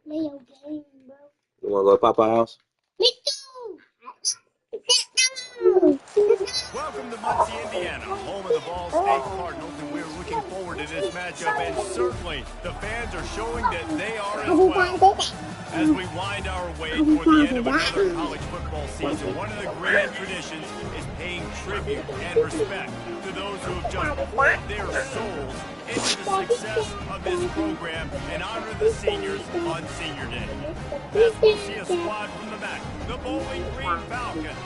Leo game, bro. You want to go to Papa's house? Me too. Welcome to Muncie, Indiana, home of the Ball State Cardinals, and we're looking forward to this matchup, and certainly the fans are showing that they are as well. As we wind our way toward the end of another college football season, one of the grand traditions is paying tribute and respect to those who have just poured their souls into the success of this program and honor the seniors on Senior Day. As we'll see a squad from the back, the Bowling Green Falcons,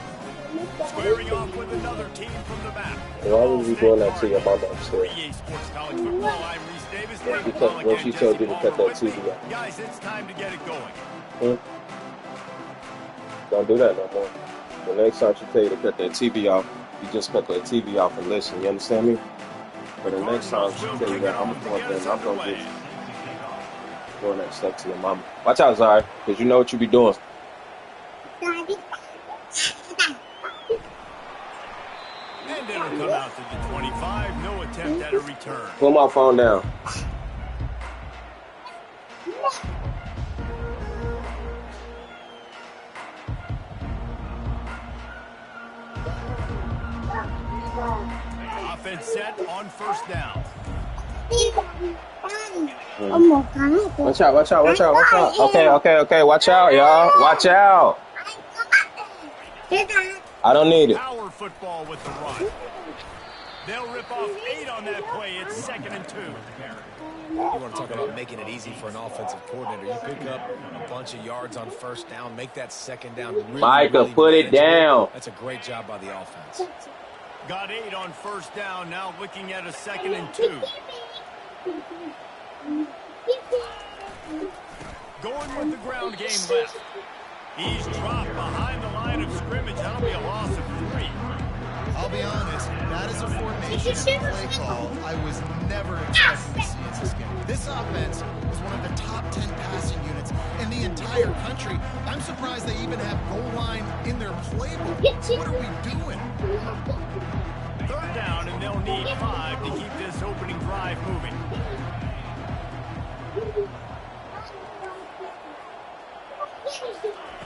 squaring off with another team from the back. Why would you doing that to your mama upstairs? EA Sports College Football, I'm Reese Davis. Because when she told you to cut that TV off. Guys, it's time to get it going. Don't do that no more. The next time she tell you to cut that TV off, you just cut that TV off and listen. You understand me? But the next time she tell you that, I'm going to get you doing that stuff to your mama. Watch out, Zari, because you know what you be doing. And it'll come out to the 25. No attempt at a return. Pull my phone down. Offense set on first down. Watch out, watch out, watch out, watch out. Okay. Watch out, y'all. Watch out. I don't need it. Power football with the run. They'll rip off 8 on that play. It's 2nd and 2. You want to talk about making it easy for an offensive coordinator. You pick up a bunch of yards on first down, make that second down really, Micah, put it down. That's a great job by the offense. Got 8 on first down. Now looking at a 2nd and 2. Going with the ground game left. He's dropped behind the line of scrimmage. That'll be a loss of 3. I'll be honest, that is a formation and play call I was never expecting to see in this game. This offense is one of the top 10 passing units in the entire country. I'm surprised they even have goal line in their playbook. What are we doing? 3rd down, and they'll need 5 to keep this opening drive moving.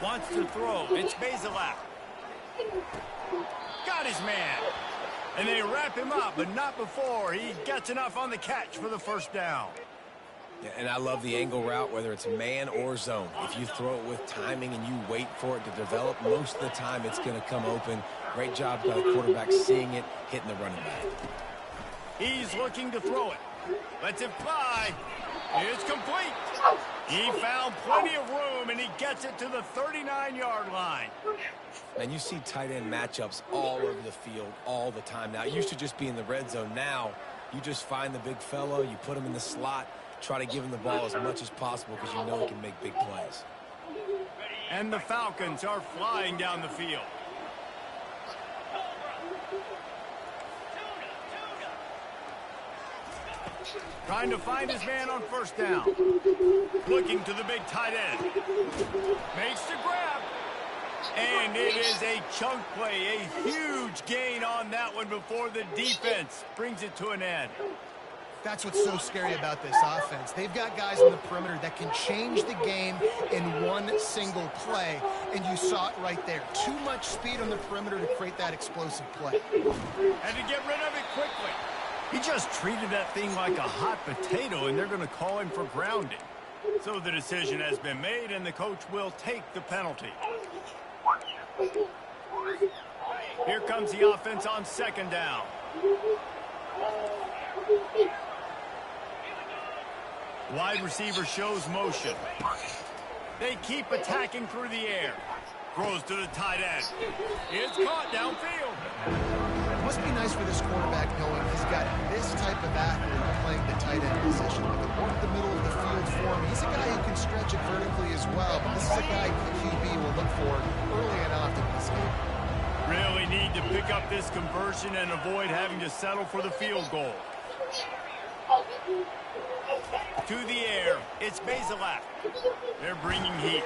Wants to throw. It's Basilak. Got his man. And they wrap him up, but not before he gets enough on the catch for the first down. Yeah, and I love the angle route, whether it's man or zone. If you throw it with timing and you wait for it to develop, most of the time it's going to come open. Great job by the quarterback seeing it, hitting the running back. He's looking to throw it. Lets it fly. It's complete. He found plenty of room, and he gets it to the 39-yard line. And you see tight end matchups all over the field all the time now. It used to just be in the red zone. Now you just find the big fellow, you put him in the slot, try to give him the ball as much as possible because you know he can make big plays. And the Falcons are flying down the field. Trying to find his man on first down. Looking to the big tight end. Makes the grab. And it is a chunk play. A huge gain on that one before the defense brings it to an end. That's what's so scary about this offense. They've got guys on the perimeter that can change the game in one single play, and you saw it right there. Too much speed on the perimeter to create that explosive play. And to get rid of it quickly. He just treated that thing like a hot potato, and they're going to call him for grounding. So the decision has been made, and the coach will take the penalty. Here comes the offense on 2nd down. Wide receiver shows motion. They keep attacking through the air. Throws to the tight end. It's caught downfield. It must be nice for this quarterback knowing he's got this type of athlete playing the tight end position. With the work the middle of the field for him, he's a guy who can stretch it vertically as well. But this is a guy QB will look for early and often in this game. Really need to pick up this conversion and avoid having to settle for the field goal. To the air, it's Basilak. They're bringing heat.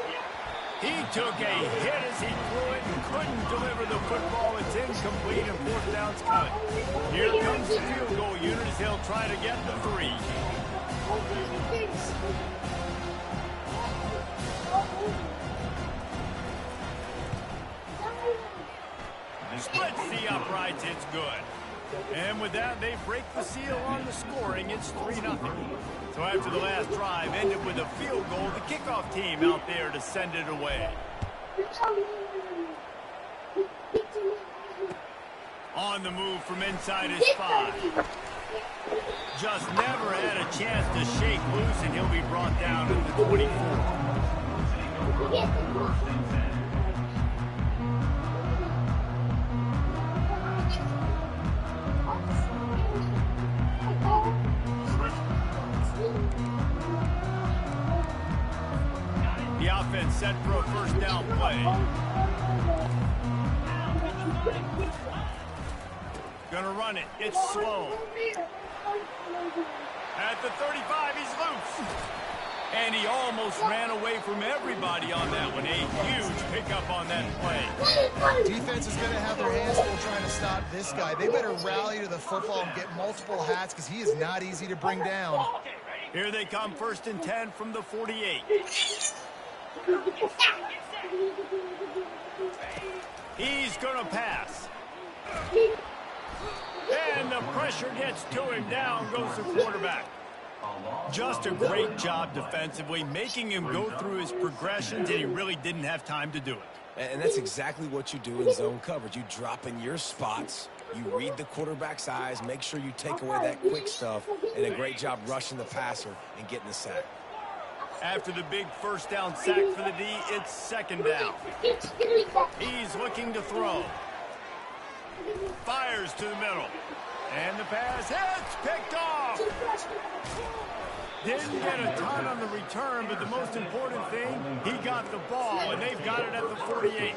He took a hit as he threw it and couldn't deliver the football. It's incomplete and 4th down's coming. Here comes the field goal unit as they'll try to get the 3. defense, it's good. And with that, they break the seal on the scoring. It's 3-0. So after the last drive ended with a field goal, the kickoff team out there to send it away. On the move from inside his 5. Just never had a chance to shake loose, and he'll be brought down at the 24. The offense set for a first down play. Gonna run it. It's slow. At the 35, he's loose. And he almost ran away from everybody on that one. A huge pickup on that play. Defense is going to have their hands full trying to stop this guy. They better rally to the football and get multiple hats because he is not easy to bring down. Here they come, 1st and 10 from the 48. He's going to pass. And the pressure gets to him. Down goes the quarterback. Just a great job defensively, making him go through his progressions, and he really didn't have time to do it. And that's exactly what you do in zone coverage. You drop in your spots, you read the quarterback's eyes, make sure you take away that quick stuff, and a great job rushing the passer and getting the sack. After the big first down sack for the D, it's 2nd down. He's looking to throw. Fires to the middle. And the pass hits, picked off. Didn't get a ton on the return, but the most important thing, he got the ball, and they've got it at the 48.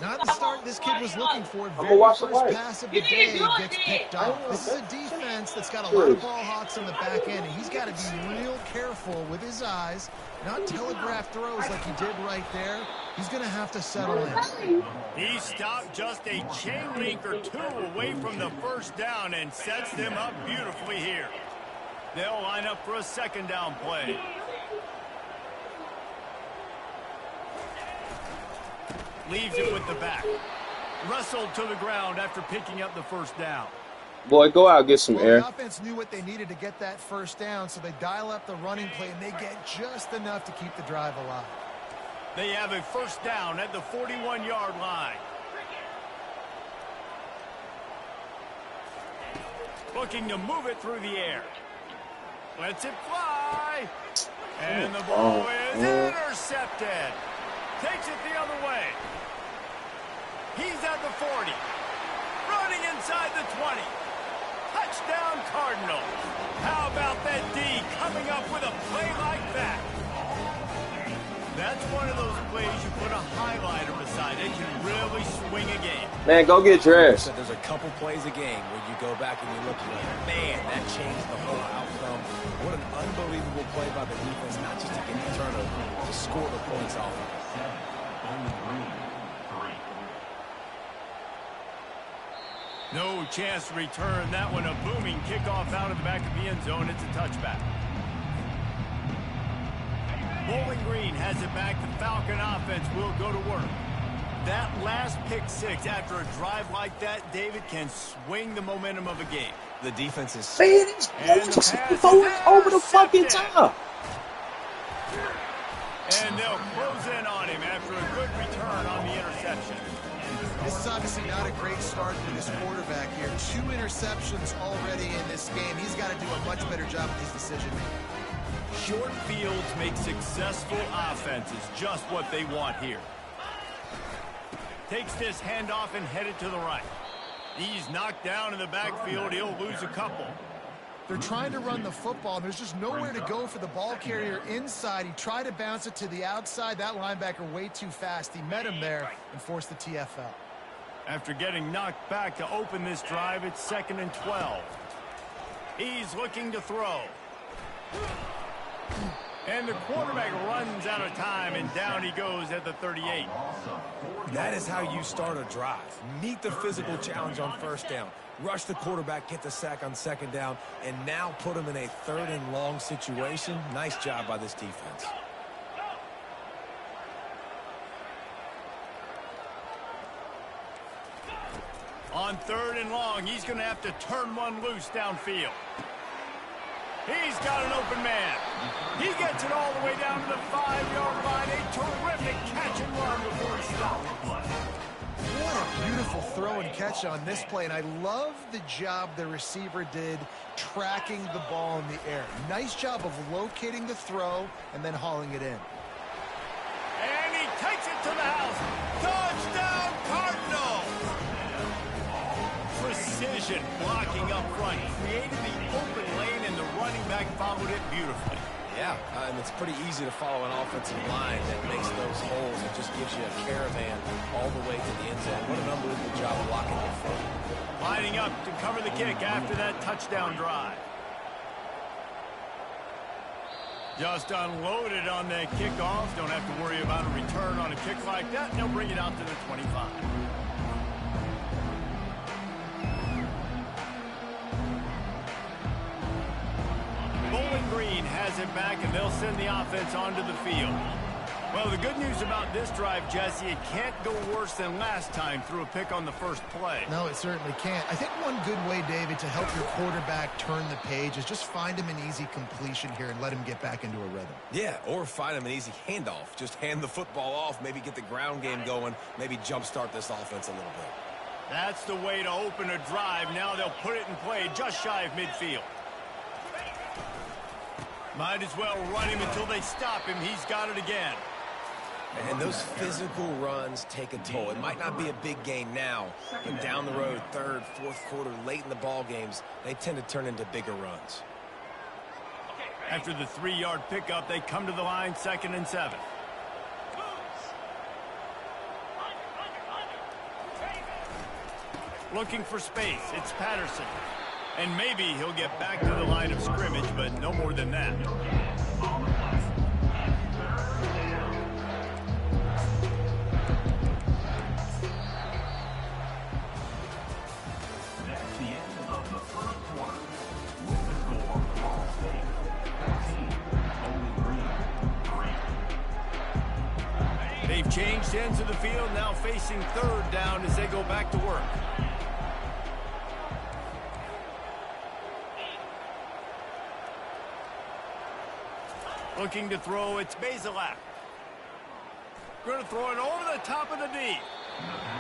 Not the start this kid was looking for. Very first pass of the day gets picked off. This is a defense that's got a lot of ball hawks on the back end, and he's got to be real careful with his eyes, not telegraph throws like he did right there. He's going to have to settle in. He stopped just a chain link or two away from the first down and sets them up beautifully here. They'll line up for a 2nd down play. Leaves it with the back. Wrestled to the ground after picking up the first down. Boy, go out and get some air. The offense knew what they needed to get that first down, so they dial up the running play, and they get just enough to keep the drive alive. They have a first down at the 41-yard line. Looking to move it through the air. Lets it fly. And the ball is intercepted. Takes it the other way. He's at the 40. Running inside the 20. Touchdown Cardinals. How about that D coming up with a play like that? That's one of those plays you put a highlighter beside it, can really swing a game. Man, go get dressed. There's a couple plays a game where you go back and you look and you're like, man, that changed the whole outcome. What an unbelievable play by the defense, not just to get the turnover, to score the points off of it. No chance to return that one. A booming kickoff out of the back of the end zone. It's a touchback. Bowling Green has it back. The Falcon offense will go to work. That last pick six after a drive like that, David, can swing the momentum of a game. The defense is... Man, it's over the fucking top. And they'll close in on him after a good return on the interception. This is obviously not a great start for this quarterback here. 2 interceptions already in this game. He's got to do a much better job with his decision-making. Short fields make successful offenses just what they want here. Takes this handoff and headed to the right. He's knocked down in the backfield. He'll lose a couple. They're trying to run the football, and there's just nowhere to go for the ball carrier inside. He tried to bounce it to the outside. That linebacker way too fast. He met him there and forced the TFL. After getting knocked back to open this drive, it's 2nd and 12. He's looking to throw. And the quarterback runs out of time, and down he goes at the 38. That is how you start a drive. Meet the physical challenge on first down. Rush the quarterback, get the sack on 2nd down, and now put him in a 3rd and long situation. Nice job by this defense. On 3rd and long, he's going to have to turn one loose downfield. He's got an open man. He gets it all the way down to the 5-yard line. A terrific catch and run before he stops. What a beautiful throw and catch on this play, and I love the job the receiver did tracking the ball in the air. Nice job of locating the throw and then hauling it in. And he takes it to the house. Touchdown, Cardinals! Precision blocking up front. Created the open lane, and the running back followed it beautifully. Yeah, and it's pretty easy to follow an offensive line that makes those holes and just gives you a caravan all the way to the end zone. What an unbelievable job blocking up front. Lining up to cover the kick after that touchdown drive. Just unloaded on the kickoff. Don't have to worry about a return on a kick like that. They'll bring it out to the 25. Bowling Green has it back, and they'll send the offense onto the field. Well, the good news about this drive, Jesse, it can't go worse than last time through a pick on the first play. No, it certainly can't. I think one good way, David, to help your quarterback turn the page is just find him an easy completion here and let him get back into a rhythm. Yeah, or find him an easy handoff. Just hand the football off, maybe get the ground game going, maybe jumpstart this offense a little bit. That's the way to open a drive. Now they'll put it in play just shy of midfield. Might as well run him until they stop him. He's got it again. And those physical runs take a toll. It might not be a big gain now, but down the road, 3rd, 4th quarter, late in the ball games, they tend to turn into bigger runs. After the 3-yard pickup, they come to the line, 2nd and 7. Looking for space. It's Patterson. And maybe he'll get back to the line of scrimmage, but no more than that. They've changed ends of the field, now facing 3rd down as they go back to work. Looking to throw, it's Basilak. Going to throw it over the top of the D.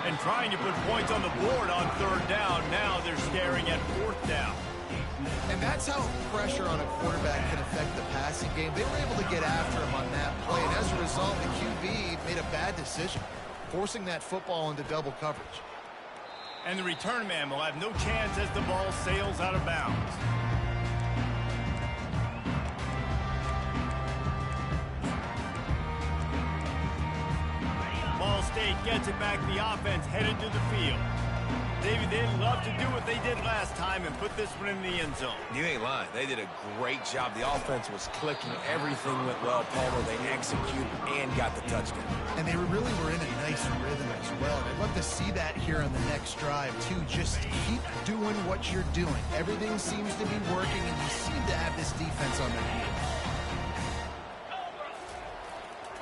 And trying to put points on the board on 3rd down. Now they're staring at 4th down. And that's how pressure on a quarterback can affect the passing game. They were able to get after him on that play, and as a result, the QB made a bad decision, forcing that football into double coverage. And the return man will have no chance as the ball sails out of bounds. Ball State gets it back. The offense headed to the field. David, they'd love to do what they did last time and put this one in the end zone. You ain't lying. They did a great job. The offense was clicking. Everything went well, Palmer. They executed and got the touchdown. And they really were in a nice rhythm as well. And I'd love to see that here on the next drive, too. Just keep doing what you're doing. Everything seems to be working, and you seem to have this defense on their heels.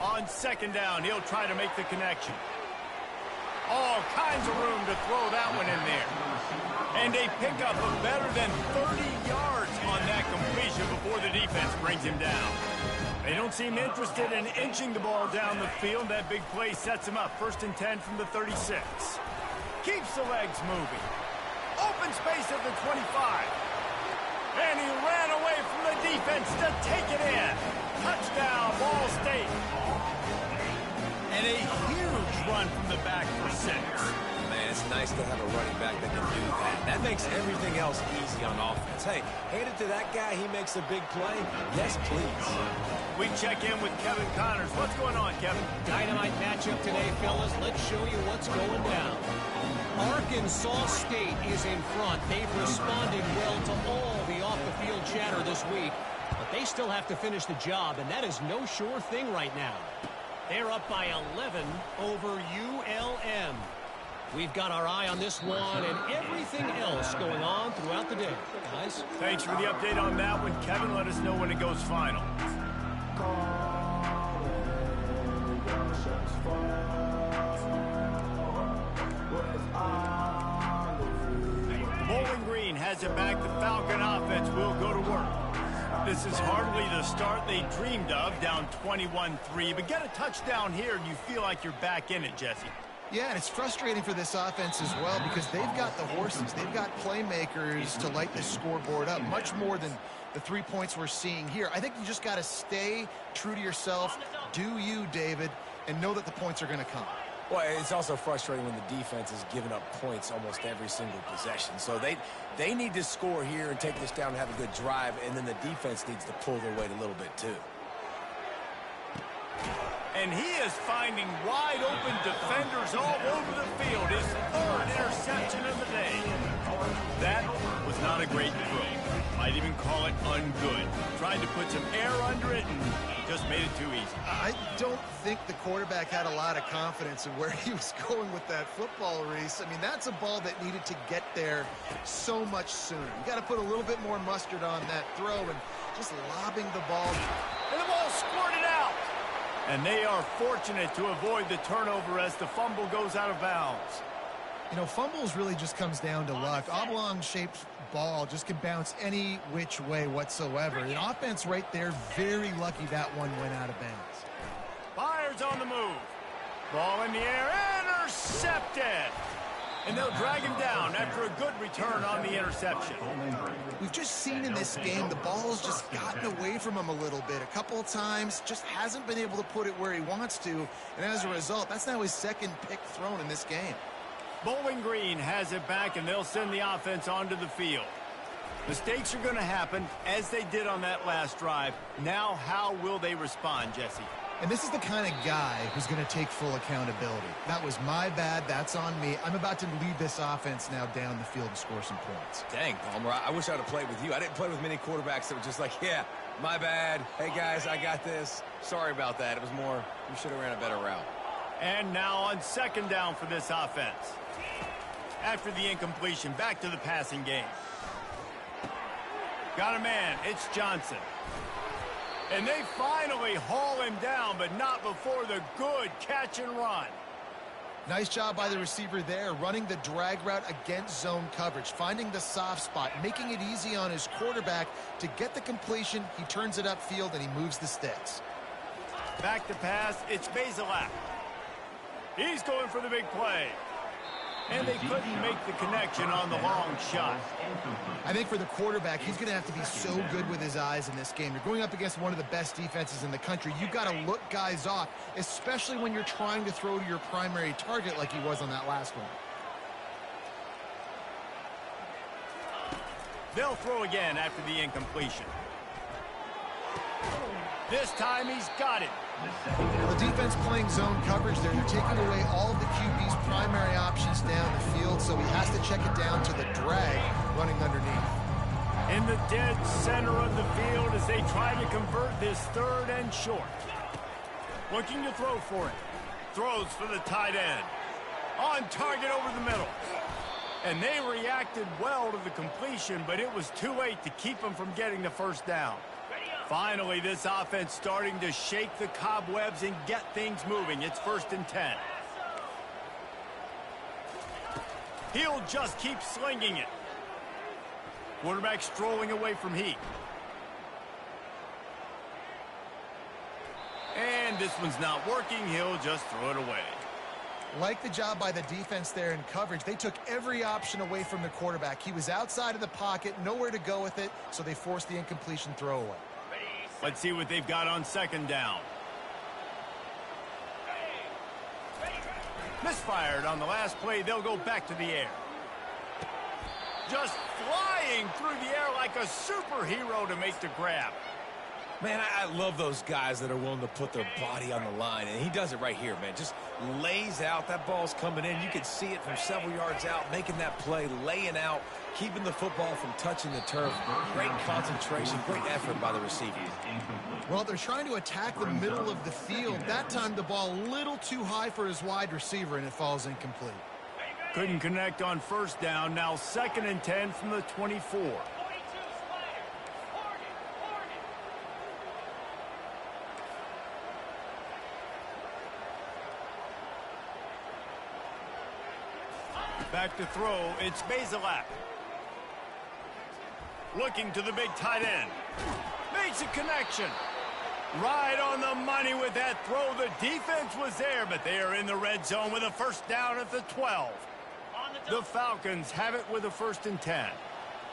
On 2nd down, he'll try to make the connection. All kinds of room to throw that one in there. And a pickup of better than 30 yards on that completion before the defense brings him down. They don't seem interested in inching the ball down the field. That big play sets him up. 1st and 10 from the 36. Keeps the legs moving. Open space at the 25. And he ran away from the defense to take it in. Touchdown, Ball State. And a huge run from the back for 6. Man, it's nice to have a running back that can do that. That makes everything else easy on offense. Hey, hand it to that guy. He makes a big play. Yes, please. We check in with Kevin Connors. What's going on, Kevin? Dynamite matchup today, fellas. Let's show you what's going down. Arkansas State is in front. They've responded well to all the off-the-field chatter this week, but they still have to finish the job, and that is no sure thing right now. They're up by 11 over ULM. We've got our eye on this one and everything else going on throughout the day. Guys? Thanks for the update on that one, Kevin. Let us know when it goes final. has it back. The Falcon offense will go to work. This is hardly the start they dreamed of, down 21-3. But get a touchdown here, and you feel like you're back in it, Jesse. Yeah, and it's frustrating for this offense as well because they've got the horses. They've got playmakers to light this scoreboard up, much more than the 3 points we're seeing here. I think you just got to stay true to yourself, do you, David, and know that the points are going to come. Well, it's also frustrating when the defense is giving up points almost every single possession. So they need to score here and take this down and have a good drive, and then the defense needs to pull their weight a little bit too. And he is finding wide-open defenders all over the field. His third interception of the day. That was not a great throw. Might even call it ungood. Tried to put some air under it and just made it too easy. I don't think the quarterback had a lot of confidence in where he was going with that football, Reese. I mean, that's a ball that needed to get there so much sooner. You got to put a little bit more mustard on that throw and just lobbing the ball. And the ball squirted out. And they are fortunate to avoid the turnover as the fumble goes out of bounds. You know, fumbles really just comes down to luck. Oblong-shaped ball just can bounce any which way whatsoever. An offense right there, very lucky that one went out of bounds. Fires on the move. Ball in the air, intercepted. And they'll drag him down after a good return on the interception. We've just seen in this game the ball's just gotten away from him a little bit. A couple of times, just hasn't been able to put it where he wants to. And as a result, that's now his second pick thrown in this game. Bowling Green has it back, and they'll send the offense onto the field. Mistakes are going to happen, as they did on that last drive. Now, how will they respond, Jesse? And this is the kind of guy who's going to take full accountability. That was my bad. That's on me. I'm about to lead this offense now down the field and score some points. Dang, Palmer, I wish I would have played with you. I didn't play with many quarterbacks that were just like, yeah, my bad. Hey, guys, I got this. Sorry about that. It was more, we should have ran a better route. And now on second down for this offense. After the incompletion, back to the passing game. Got a man. It's Johnson. And they finally haul him down, but not before the good catch and run. Nice job by the receiver there, running the drag route against zone coverage, finding the soft spot, making it easy on his quarterback to get the completion. He turns it upfield, and he moves the sticks. Back to pass. It's Bazelak. He's going for the big play. And they couldn't make the connection on the long shot. I think for the quarterback, he's going to have to be so good with his eyes in this game. You're going up against one of the best defenses in the country. You've got to look guys off, especially when you're trying to throw to your primary target like he was on that last one. They'll throw again after the incompletion. This time he's got it. The defense playing zone coverage there. They're taking away all of the QB's primary options down the field, so he has to check it down to the drag running underneath. In the dead center of the field as they try to convert this third and short. Looking to throw for it. Throws for the tight end. On target over the middle. And they reacted well to the completion, but it was too late to keep them from getting the first down. Finally, this offense starting to shake the cobwebs and get things moving. It's 1st and 10. He'll just keep slinging it. Quarterback strolling away from heat. And this one's not working. He'll just throw it away. Like the job by the defense there in coverage. They took every option away from the quarterback. He was outside of the pocket, nowhere to go with it, so they forced the incompletion throwaway. Let's see what they've got on second down. Misfired on the last play. They'll go back to the air. Just flying through the air like a superhero to make the grab. Man, I love those guys that are willing to put their body on the line, and he does it right here, man. Just lays out. That ball's coming in. You can see it from several yards out, making that play, laying out, keeping the football from touching the turf. Great concentration, great effort by the receiver. Well, they're trying to attack the middle of the field. That time the ball a little too high for his wide receiver, and it falls incomplete. Couldn't connect on first down. Now 2nd and 10 from the 24. Back to throw. It's Bazelak. Looking to the big tight end. Makes a connection. Right on the money with that throw. The defense was there, but they are in the red zone with a first down at the 12. The Falcons have it with a 1st and 10.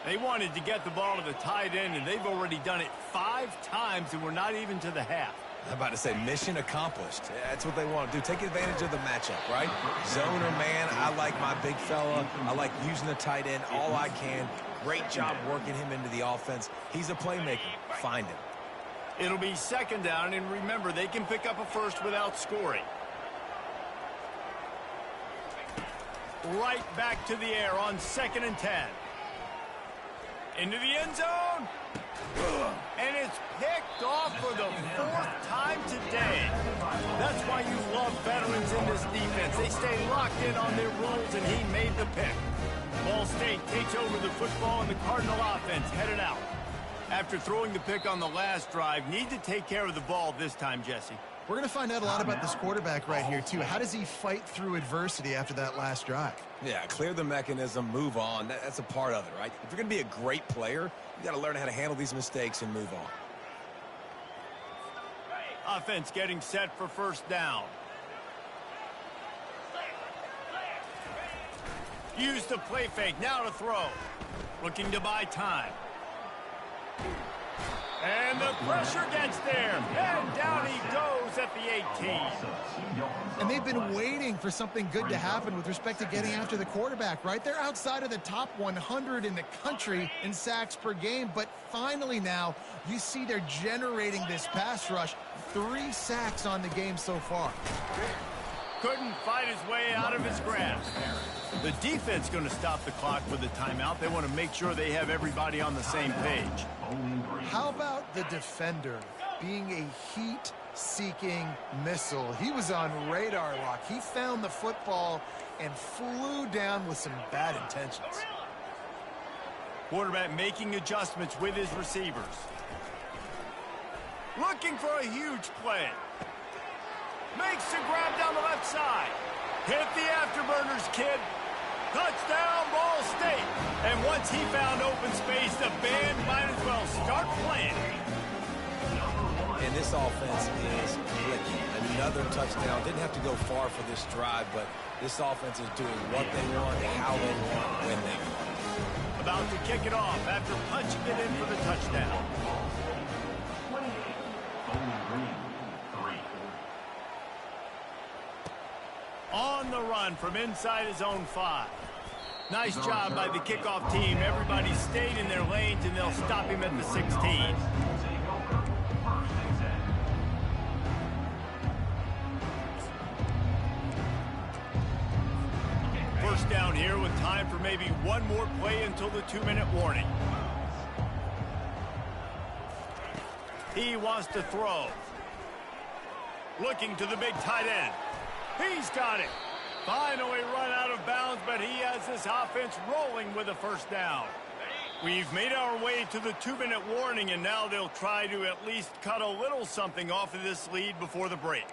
They wanted to get the ball to the tight end, and they've already done it 5 times, and we're not even to the half. I'm about to say mission accomplished. That's what they want to do. Take advantage of the matchup, right? Zone or man, I like my big fella. I like using the tight end all I can. Great job working him into the offense. He's a playmaker. Find him. It'll be 2nd down, and remember, they can pick up a first without scoring. Right back to the air on 2nd and 10. Into the end zone. And it's picked off for the 4th time today. That's why you love veterans in this defense. They stay locked in on their rules, and he made the pick. Ball State takes over the football, and the Cardinal offense headed out. After throwing the pick on the last drive, need to take care of the ball this time, Jesse. We're going to find out a lot about this quarterback right here, too. How does he fight through adversity after that last drive? Yeah, clear the mechanism, move on. That's a part of it, right? If you're going to be a great player, you got to learn how to handle these mistakes and move on. Offense getting set for 1st down. Use the play fake, now to throw. Looking to buy time. And the pressure gets there. And down he goes at the 18. And they've been waiting for something good to happen with respect to getting after the quarterback, right? They're outside of the top 100 in the country in sacks per game. But finally now, you see they're generating this pass rush. 3 sacks on the game so far. Couldn't fight his way out of his grasp. The defense going to stop the clock with a timeout. They want to make sure they have everybody on the same page. How about the defender being a heat-seeking missile? He was on radar lock. He found the football and flew down with some bad intentions. Quarterback making adjustments with his receivers. Looking for a huge play. Makes the grab down the left side. Hit the afterburners, kid. Touchdown, Ball State. And once he found open space, the band might as well start playing. And this offense is clicking. Another touchdown. Didn't have to go far for this drive, but this offense is doing what they want, how they want, when they want. About to kick it off after punching it in for the touchdown. On the run from inside his own 5. Nice job by the kickoff team. Everybody stayed in their lanes, and they'll stop him at the 16. First down here with time for maybe one more play until the 2-minute warning. He wants to throw. Looking to the big tight end. He's got it. Finally run out of bounds, but he has this offense rolling with a 1st down. We've made our way to the 2-minute warning, and now they'll try to at least cut a little something off of this lead before the break.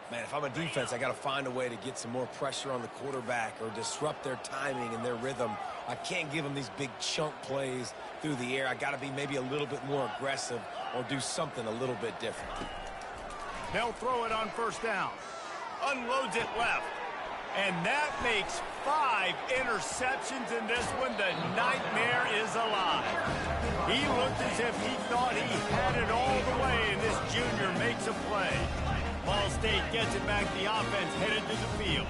Man, if I'm a defense, I got to find a way to get some more pressure on the quarterback or disrupt their timing and their rhythm. I can't give them these big chunk plays through the air. I got to be maybe a little bit more aggressive or do something a little bit different. They'll throw it on 1st down. Unloads it left. And that makes 5 interceptions in this one. The nightmare is alive. He looked as if he thought he had it all the way, and this junior makes a play. Ball State gets it back. The offense headed to the field.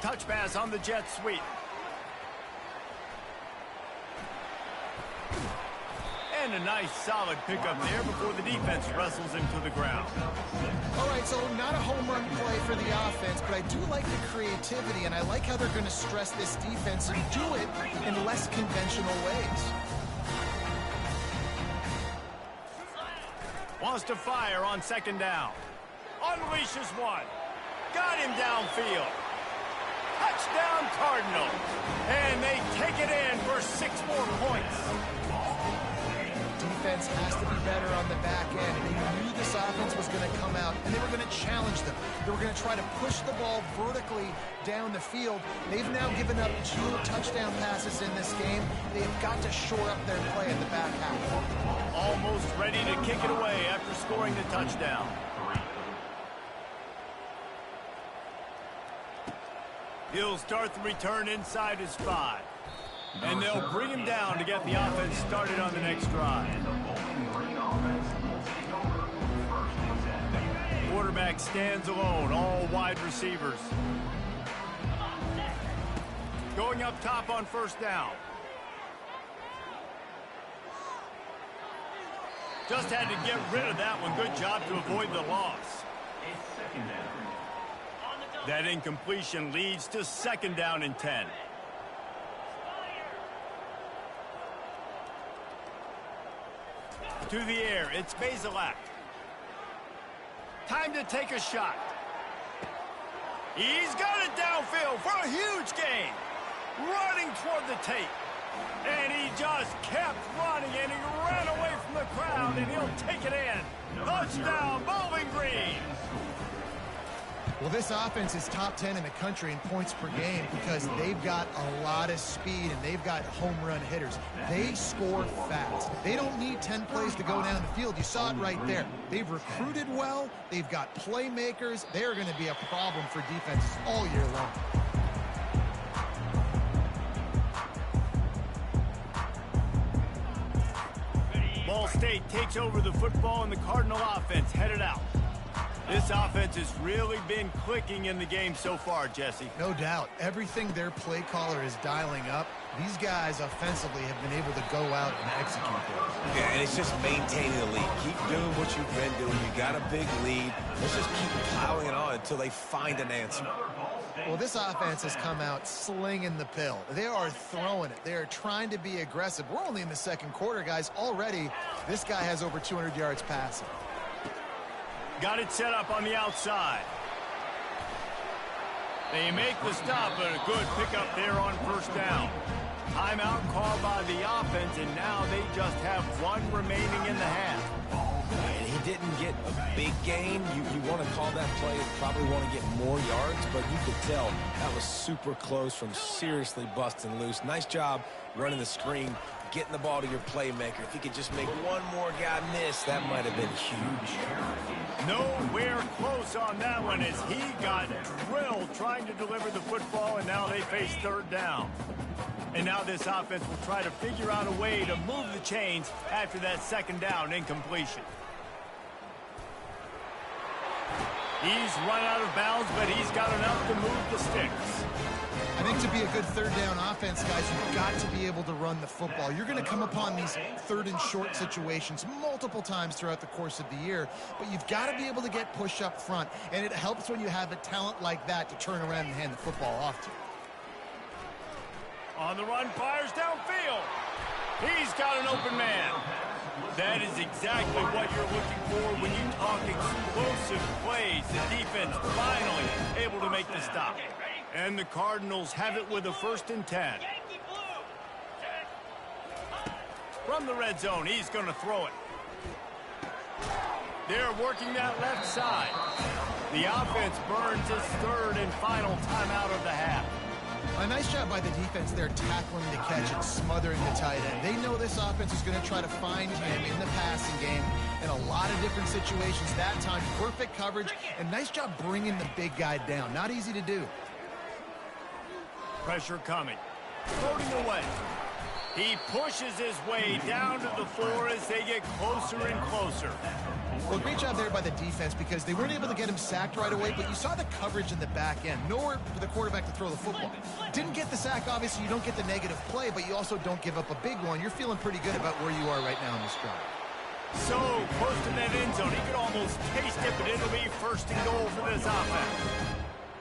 Touch pass on the jet sweep. And a nice solid pickup there before the defense wrestles him to the ground. All right, so not a home run play for the offense, but I do like the creativity, and I like how they're going to stress this defense and do it in less conventional ways. Wants to fire on 2nd down. Unleashes one. Got him downfield. Touchdown Cardinals. And they take it in for 6 more points. Defense has to be better on the back end. They knew this offense was going to come out up, and they were going to challenge them. They were going to try to push the ball vertically down the field. They've now given up 2 touchdown passes in this game. They've got to shore up their play in the back half. Almost ready to kick it away after scoring the touchdown. He'll start the return inside his 5. And they'll bring him down to get the offense started on the next drive. Quarterback stands alone, all wide receivers. Going up top on first down. Just had to get rid of that one. Good job to avoid the loss. That incompletion leads to 2nd down and 10. To the air, it's Bazelak. Time to take a shot. He's got it downfield for a huge gain. Running toward the tape. And he just kept running, and he ran away from the crowd, and he'll take it in. Touchdown, Bowling Green. Well, this offense is top 10 in the country in points per game because they've got a lot of speed and they've got home run hitters. They score fast. They don't need 10 plays to go down the field. You saw it right there. They've recruited well. They've got playmakers. They're going to be a problem for defenses all year long. Ball State takes over the football, and the Cardinal offense headed out. This offense has really been clicking in the game so far, Jesse. No doubt. Everything their play caller is dialing up, these guys offensively have been able to go out and execute those. Yeah, and it's just maintaining the lead. Keep doing what you've been doing. You got a big lead. Let's just keep plowing it on until they find an answer. Well, this offense has come out slinging the pill. They are throwing it. They are trying to be aggressive. We're only in the 2nd quarter, guys. Already, this guy has over 200 yards passing. Got it set up on the outside. They make the stop, but a good pickup there on first down. Timeout called by the offense, and now they just have 1 remaining in the half. And he didn't get a big gain. You want to call that play, probably want to get more yards, but you could tell that was super close from seriously busting loose. Nice job running the screen, getting the ball to your playmaker. If he could just make one more guy miss, that might have been huge. Nowhere close on that one as he got drilled trying to deliver the football, and now they face 3rd down. And now this offense will try to figure out a way to move the chains after that 2nd down incompletion. He's run out of bounds, but he's got enough to move the sticks. I think to be a good 3rd down offense, guys, you've got to be able to run the football. You're going to come upon these 3rd and short situations multiple times throughout the course of the year, but you've got to be able to get push up front, and it helps when you have a talent like that to turn around and hand the football off to. On the run, fires downfield. He's got an open man. That is exactly what you're looking for when you talk explosive plays. The defense finally able to make the stop. And the Cardinals have it with a 1st and 10. From the red zone, he's going to throw it. They're working that left side. The offense burns its 3rd and final timeout of the half. A nice job by the defense there tackling the catch and smothering the tight end. They know this offense is going to try to find him in the passing game in a lot of different situations. That time, perfect coverage, and nice job bringing the big guy down. Not easy to do. Pressure coming. Floating away. He pushes his way down to the floor as they get closer and closer. Well, great job there by the defense because they weren't able to get him sacked right away, but you saw the coverage in the back end. Nowhere for the quarterback to throw the football. Didn't get the sack, obviously. You don't get the negative play, but you also don't give up a big one. You're feeling pretty good about where you are right now in this drive. So close to that end zone. He could almost taste it, but it'll be 1st and goal for this offense.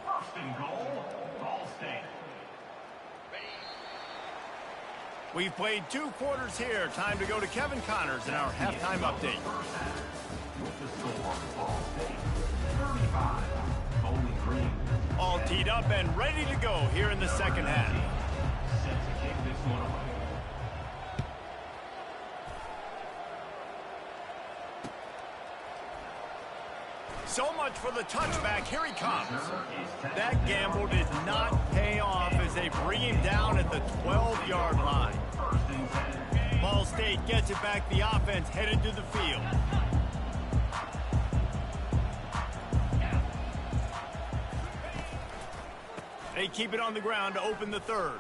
1st and goal, Ball State. We've played 2 quarters here. Time to go to Kevin Connors in our halftime update. With the score, Ball State 35, Bowling Green. All teed up and ready to go here in the 2nd half. Set to kick this one away. So much for the touchback. Here he comes. That gamble did not pay off as they bring him down at the 12-yard line. Ball State gets it back. The offense headed to the field. They keep it on the ground to open the third.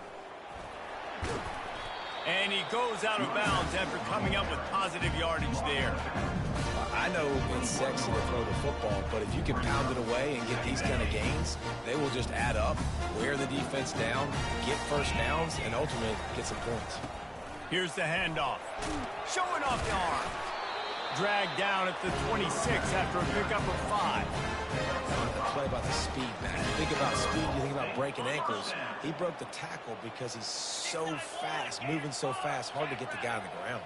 And he goes out of bounds after coming up with positive yardage there. I know it's sexy to throw the football, but if you can pound it away and get these kind of gains, they will just add up, wear the defense down, get first downs, and ultimately get some points. Here's the handoff. Showing off the arm. Dragged down at the 26 after a pickup of 5. Play about the speed, man. You think about speed, you think about breaking ankles. He broke the tackle because he's so fast, moving so fast, hard to get the guy on the ground.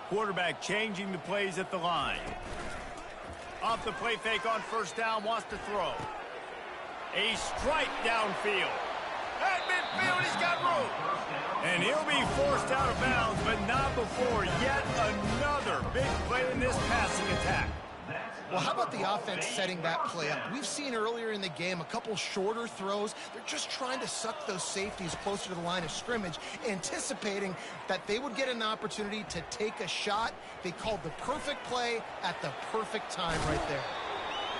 Quarterback changing the plays at the line. Off the play fake on first down, wants to throw. A strike downfield. At midfield, he's got room. And he'll be forced out of bounds, but not before yet another big play in this passing attack. Well, how about the offense setting that play up? We've seen earlier in the game a couple shorter throws. They're just trying to suck those safeties closer to the line of scrimmage, anticipating that they would get an opportunity to take a shot. They called the perfect play at the perfect time right there.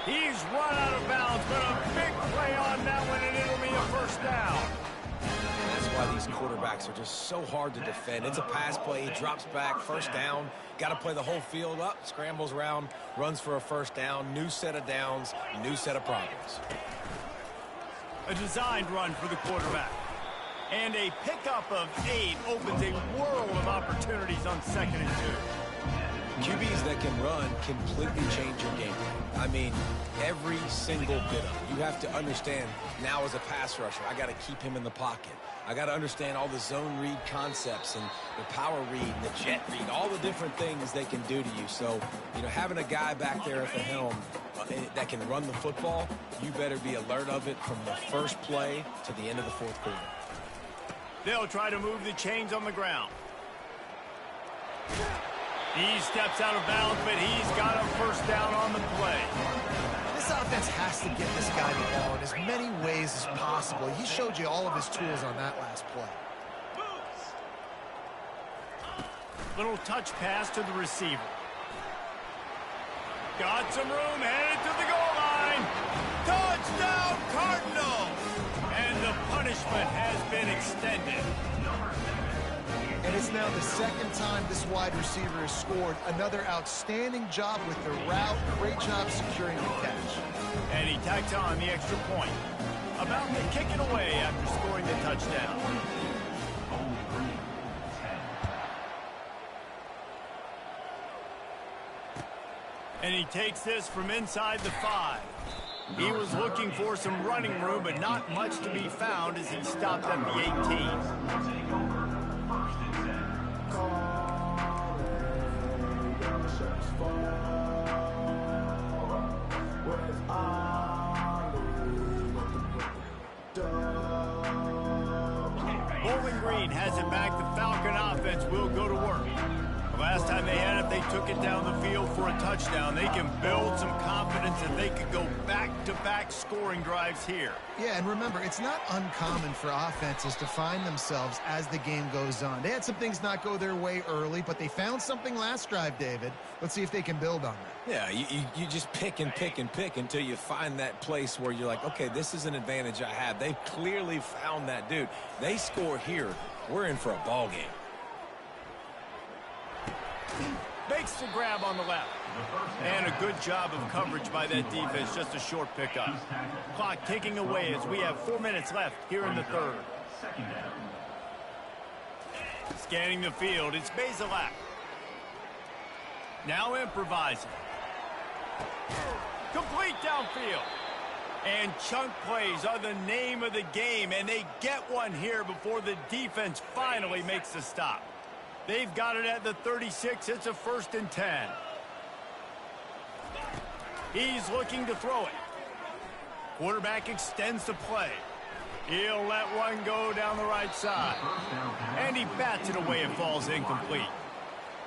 He's run out of bounds, but a big play on that one, and it'll be a first down. That's why these quarterbacks are just so hard to defend. It's a pass play, he drops back, first down, got to play the whole field up, scrambles around, runs for a first down, new set of downs, new set of problems. A designed run for the quarterback. And a pickup of 8 opens a world of opportunities on 2nd and 2. QBs that can run completely change your game. I mean, every single bit of it. You have to understand, now as a pass rusher, I got to keep him in the pocket. I got to understand all the zone read concepts and the power read and the jet read, all the different things they can do to you. So, you know, having a guy back there at the helm that can run the football, you better be alert of it from the first play to the end of the fourth quarter. They'll try to move the chains on the ground. He steps out of bounds, but he's got a first down on the play. This offense has to get this guy the ball in as many ways as possible. He showed you all of his tools on that last play. Little touch pass to the receiver. Got some room, headed to the goal line. Touchdown, Cardinals! And the punishment has been extended. And it's now the second time this wide receiver has scored. Another outstanding job with the route. Great job securing the catch. And he tacks on the extra point. About to kick it away after scoring the touchdown. And he takes this from inside the 5. He was looking for some running room, but not much to be found as he stopped at the 18. Bowling Green has it back. The Falcon offense will go to work. The last time they had it, they took it down the field for a touchdown. They can build some confidence that they could go back-to-back scoring drives here. Yeah, and remember, it's not uncommon for offenses to find themselves as the game goes on. They had some things not go their way early, but they found something last drive, David. Let's see if they can build on that. Yeah, you just pick and pick and pick until you find that place where you're like, okay, this is an advantage I have. They clearly found that, dude. They score here. We're in for a ball game. Makes the grab on the left. And a good job of coverage by that defense. Just a short pickup. Clock ticking away as we have 4 minutes left here in the third. Scanning the field, it's Bazelak. Now improvising. Complete downfield. And chunk plays are the name of the game, and they get one here before the defense finally makes the stop. They've got it at the 36. It's a 1st and 10. He's looking to throw it. Quarterback extends the play. He'll let one go down the right side. And he bats it away. It falls incomplete.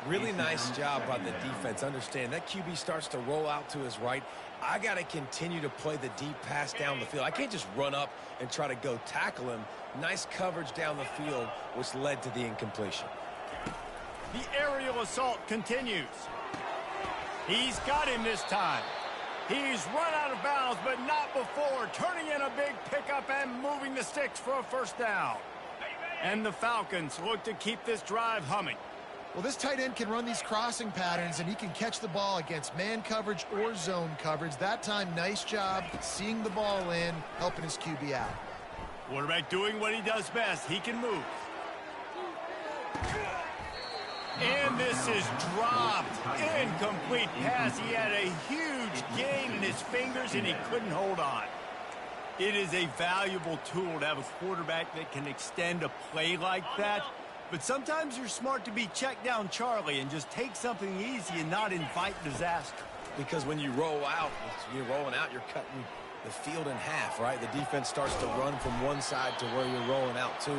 Really nice job by the defense. Understand that QB starts to roll out to his right. I got to continue to play the deep pass down the field. I can't just run up and try to go tackle him. Nice coverage down the field, which led to the incompletion. The aerial assault continues. He's got him this time. He's run out of bounds, but not before turning in a big pickup and moving the sticks for a first down. And the Falcons look to keep this drive humming. Well, this tight end can run these crossing patterns, and he can catch the ball against man coverage or zone coverage. That time, nice job seeing the ball in, helping his QB out. Quarterback doing what he does best. He can move. And this is dropped. Incomplete pass. He had a huge gain in his fingers, and he couldn't hold on. It is a valuable tool to have a quarterback that can extend a play like that. But sometimes you're smart to be check down Charlie and just take something easy and not invite disaster. Because when you roll out, you're rolling out, you're cutting the field in half, right? The defense starts to run from one side to where you're rolling out to.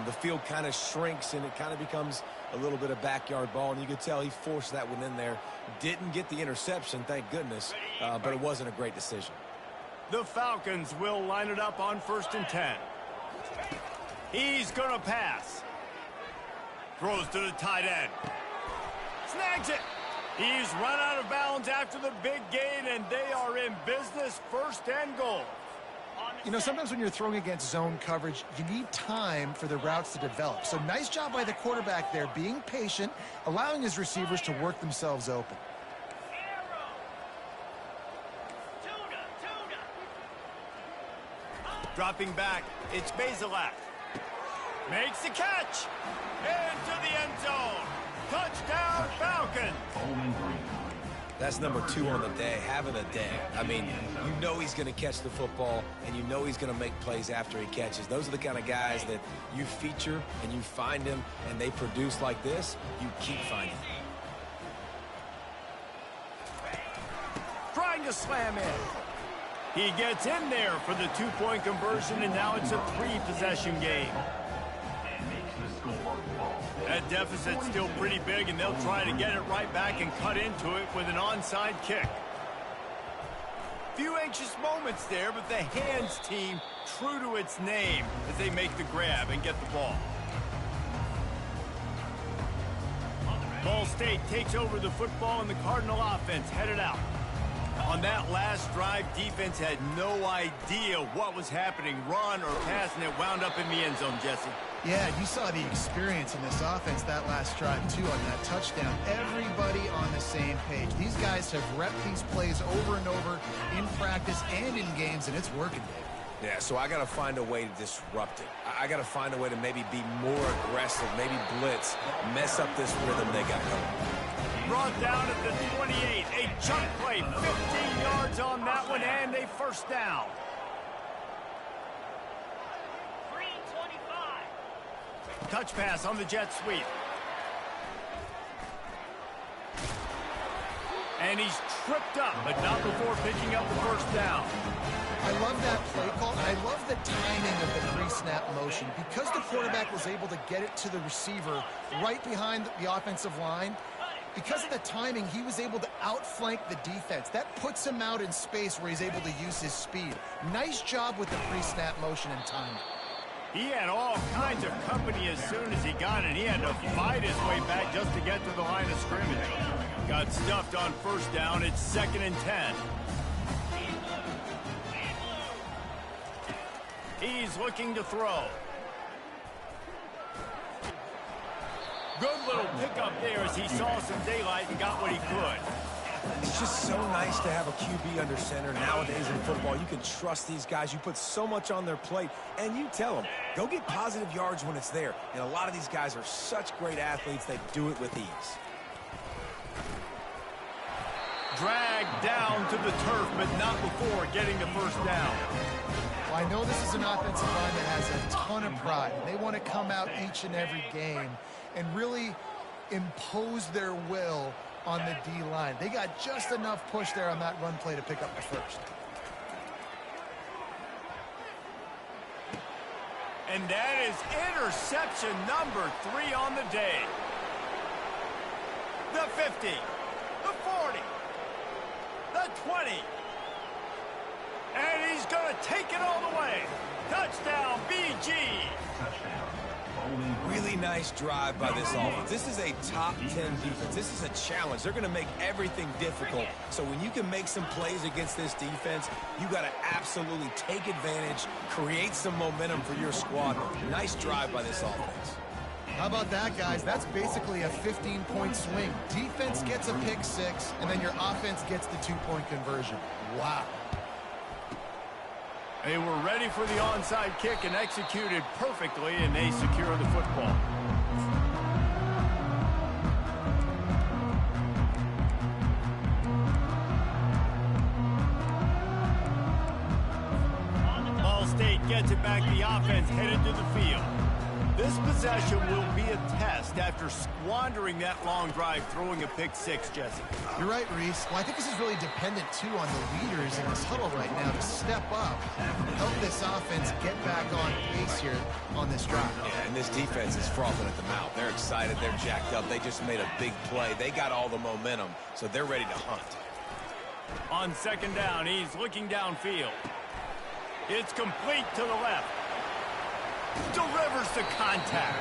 The field kind of shrinks, and it kind of becomes a little bit of backyard ball. And you could tell he forced that one in there. Didn't get the interception, thank goodness, but it wasn't a great decision. The Falcons will line it up on 1st and 10. He's going to pass. Throws to the tight end. Snags it. He's run out of bounds after the big gain, and they are in business, 1st and goal. You know, sometimes when you're throwing against zone coverage, you need time for the routes to develop. So nice job by the quarterback there, being patient, allowing his receivers to work themselves open. Dropping back, it's Bazelak. Makes the catch. Into the end zone. Touchdown, Falcons. Bowling Green. That's number 2 on the day, having a day. I mean, you know he's going to catch the football, and you know he's going to make plays after he catches. Those are the kind of guys that you feature and you find them, and they produce like this. You keep finding them. Trying to slam in. He gets in there for the 2-point conversion, and now it's a 3-possession game. That deficit's still pretty big, and they'll try to get it right back and cut into it with an onside kick. Few anxious moments there, but the hands team true to its name as they make the grab and get the ball. Ball State takes over the football, and the Cardinal offense headed out. On that last drive, defense had no idea what was happening, run or pass, and it wound up in the end zone, Jesse. Yeah, you saw the experience in this offense that last drive, too, on that touchdown. Everybody on the same page. These guys have repped these plays over and over in practice and in games, and it's working, Dave. Yeah, so I got to find a way to disrupt it. I got to find a way to maybe be more aggressive, maybe blitz, mess up this rhythm they got going. Brought down at the 28. A chunk play, 15 yards on that one, and a first down. Touch pass on the jet sweep. And he's tripped up, but not before picking up the first down. I love that play call, and I love the timing of the pre-snap motion. Because the quarterback was able to get it to the receiver right behind the offensive line, because of the timing, he was able to outflank the defense. That puts him out in space where he's able to use his speed. Nice job with the pre-snap motion and timing. He had all kinds of company as soon as he got it. He had to fight his way back just to get to the line of scrimmage. Got stuffed on first down. It's 2nd and 10. He's looking to throw. Good little pickup there as he saw some daylight and got what he could. It's just so nice to have a QB under center nowadays in football. You can trust these guys. You put so much on their plate, and you tell them, go get positive yards when it's there. And a lot of these guys are such great athletes, they do it with ease. Dragged down to the turf, but not before getting the first down. Well, I know this is an offensive line that has a ton of pride. They want to come out each and every game and really impose their will on the D-line. They got just enough push there on that run play to pick up the first. And that is interception number 3 on the day. The 50. The 40. The 20. And he's going to take it all the way. Touchdown, BG. Touchdown. Really nice drive by this offense. This is a top 10 defense. This is a challenge. They're going to make everything difficult. So when you can make some plays against this defense, you got to absolutely take advantage, create some momentum for your squad. Nice drive by this offense. How about that, guys? That's basically a 15-point swing. Defense gets a pick six, and then your offense gets the 2-point conversion. Wow. They were ready for the onside kick and executed perfectly, and they secure the football. Ball State gets it back. The offense headed to the field. This possession will be a test after squandering that long drive, throwing a pick six, Jesse. You're right, Reese. Well, I think this is really dependent, too, on the leaders in this huddle right now to step up, help this offense get back on pace here on this drive. Yeah, and this defense is frothing at the mouth. They're excited. They're jacked up. They just made a big play. They got all the momentum, so they're ready to hunt. On second down, he's looking downfield. It's complete to the left. Delivers the contact.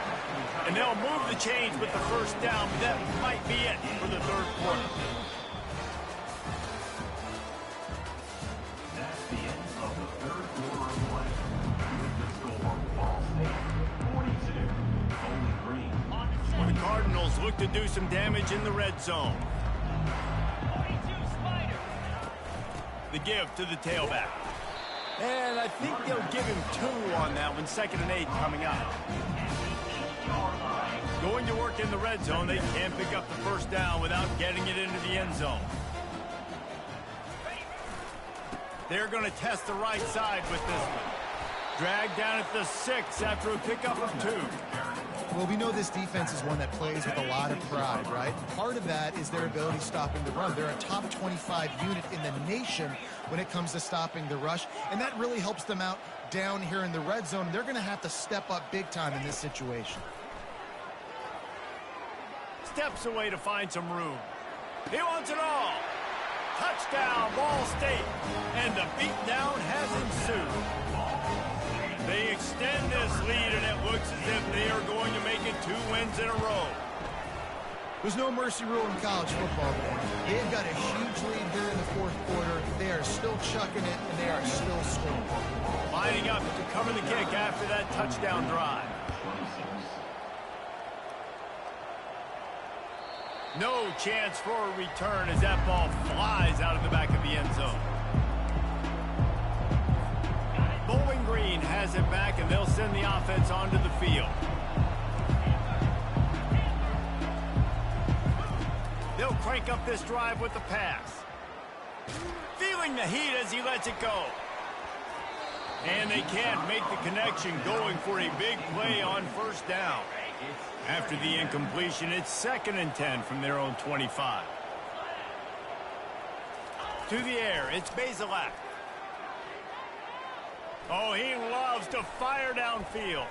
And they'll move the chains with the first down, but that might be it for the third quarter. That's the end of the third quarter of play. With the score, Ball State 42, Bowling Green. The Cardinals look to do some damage in the red zone. The give to the tailback. And I think they'll give him 2 on that one. 2nd and 8 coming up. Going to work in the red zone. They can't pick up the first down without getting it into the end zone. They're going to test the right side with this one. Dragged down at the 6 after a pickup of 2. Well, we know this defense is one that plays with a lot of pride, right? Part of that is their ability stopping the run. They're a top 25 unit in the nation when it comes to stopping the rush, and that really helps them out down here in the red zone. They're going to have to step up big time in this situation. Steps away to find some room. He wants it all. Touchdown, Ball State. And the beatdown has ensued. They extend this lead, and it looks as if they are going to make it 2 wins in a row. There's no mercy rule in college football, man. They've got a huge lead here in the fourth quarter. They are still chucking it, and they are still scoring. Lining up to cover the kick after that touchdown drive. No chance for a return as that ball flies out of the back of the end zone. Bowling Green has it back, and they'll send the offense onto the field. They'll crank up this drive with the pass. Feeling the heat as he lets it go. And they can't make the connection, going for a big play on first down. After the incompletion, it's 2nd and 10 from their own 25. To the air, it's Bazelak. Oh, he loves to fire downfield.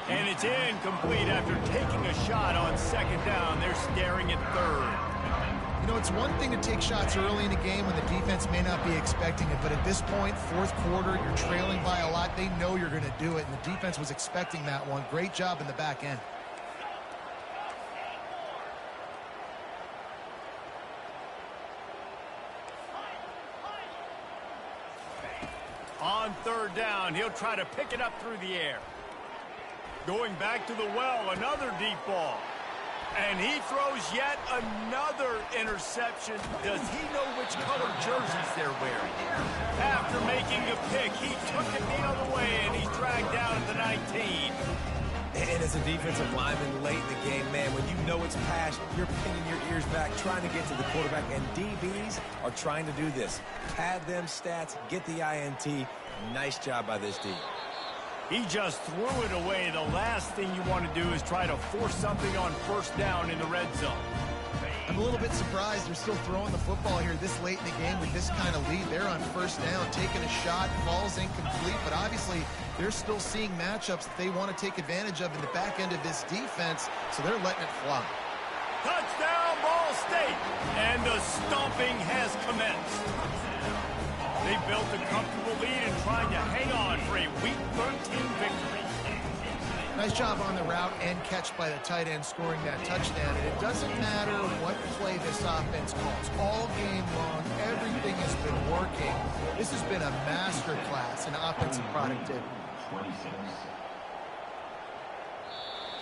And it's incomplete after taking a shot on 2nd down. They're staring at 3rd. You know, it's one thing to take shots early in a game when the defense may not be expecting it, but at this point, 4th quarter, you're trailing by a lot. They know you're going to do it, and the defense was expecting that one. Great job in the back end. On 3rd down, he'll try to pick it up through the air. Going back to the well, another deep ball. And he throws yet another interception. Does he know which color jerseys they're wearing? After making the pick, he took it the other way, and he's dragged down at the 19. And as a defensive lineman late in the game, man, when you know it's pass, you're pinning your ears back, trying to get to the quarterback, and DBs are trying to do this. Pad them stats, get the INT. Nice job by this D. He just threw it away. The last thing you want to do is try to force something on first down in the red zone. I'm a little bit surprised they're still throwing the football here this late in the game with this kind of lead. They're on first down, taking a shot, falls incomplete, but obviously they're still seeing matchups that they want to take advantage of in the back end of this defense, so they're letting it fly. Touchdown, Ball State. And the stomping has commenced. They built a comfortable lead and trying to hang on for a Week 13 victory. Nice job on the route and catch by the tight end scoring that touchdown. And it doesn't matter what play this offense calls. All game long, everything has been working. This has been a master class in offensive productivity. 26.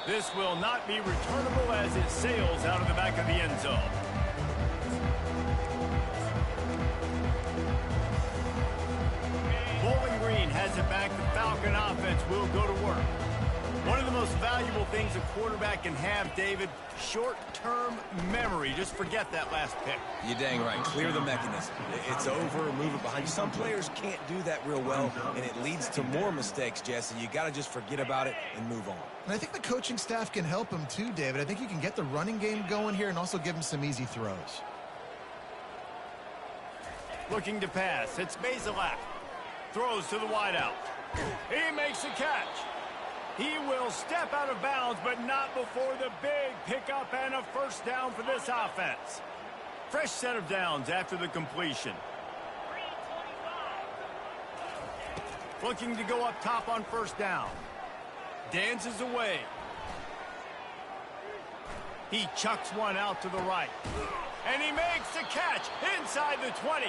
This will not be returnable as it sails out of the back of the end zone. Bowling Green has it back. The Falcon offense will go to work. One of the most valuable things a quarterback can have, David, short-term memory. Just forget that last pick. You're dang right. Clear the mechanism. It's over, move it behind you. Some players can't do that real well, and it leads to more mistakes, Jesse. You got to just forget about it and move on. And I think the coaching staff can help him too, David. I think you can get the running game going here and also give him some easy throws. Looking to pass. It's Basilak. Throws to the wideout. He makes a catch. He will step out of bounds, but not before the big pickup and a first down for this offense. Fresh set of downs after the completion. Looking to go up top on first down. Dances away. He chucks one out to the right. And he makes the catch inside the 20.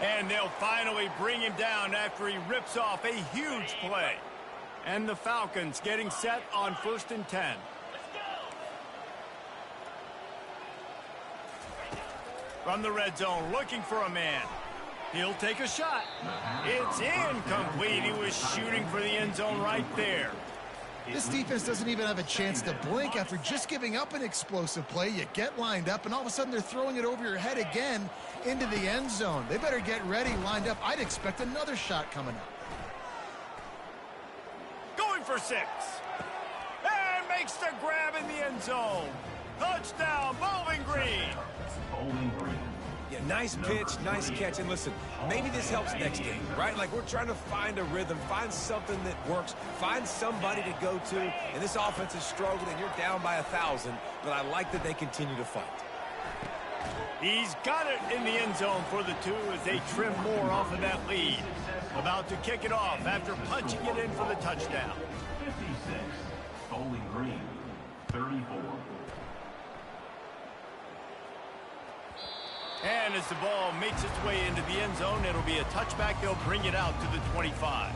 And they'll finally bring him down after he rips off a huge play. And the Falcons getting set on 1st and 10. From the red zone, looking for a man. He'll take a shot. It's incomplete. He was shooting for the end zone right there. This defense doesn't even have a chance to blink after just giving up an explosive play. You get lined up, and all of a sudden they're throwing it over your head again into the end zone. They better get ready, lined up. I'd expect another shot coming up. Going for 6. And makes the grab in the end zone. Touchdown, Bowling Green. Bowling Green. Yeah, nice pitch, nice catch. And listen, maybe this helps next game, right? Like, we're trying to find a rhythm, find something that works, find somebody to go to. And this offense is struggling, and you're down by 1,000. But I like that they continue to fight. He's got it in the end zone for the 2 as they trim more off of that lead. About to kick it off after punching it in for the touchdown. 56. Bowling Green. 34. And as the ball makes its way into the end zone, it'll be a touchback. They'll bring it out to the 25.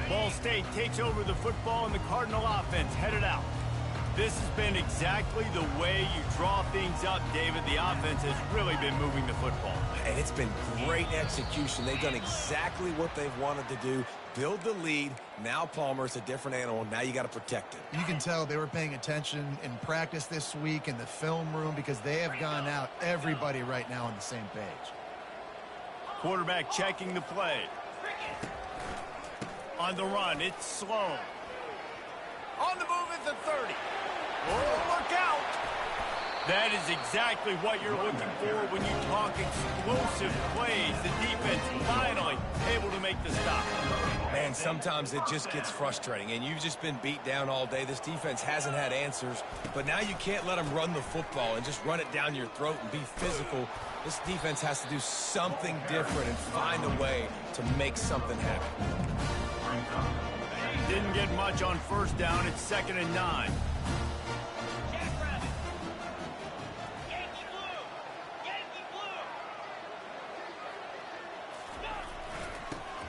Ball State takes over the football, and the Cardinal offense headed out. This has been exactly the way you draw things up, David. The offense has really been moving the football. And it's been great execution. They've done exactly what they've wanted to do. Build the lead. Now Palmer's a different animal. Now you got to protect it. You can tell they were paying attention in practice this week in the film room because they have gone out, everybody right now on the same page. Quarterback checking the play. On the run, it's slow. On the move at the 30. Oh, look out! That is exactly what you're looking for when you talk explosive plays. The defense finally able to make the stop. Man, sometimes it just gets frustrating, and you've just been beat down all day. This defense hasn't had answers, but now you can't let them run the football and just run it down your throat and be physical. This defense has to do something different and find a way to make something happen. Didn't get much on first down. It's 2nd and 9.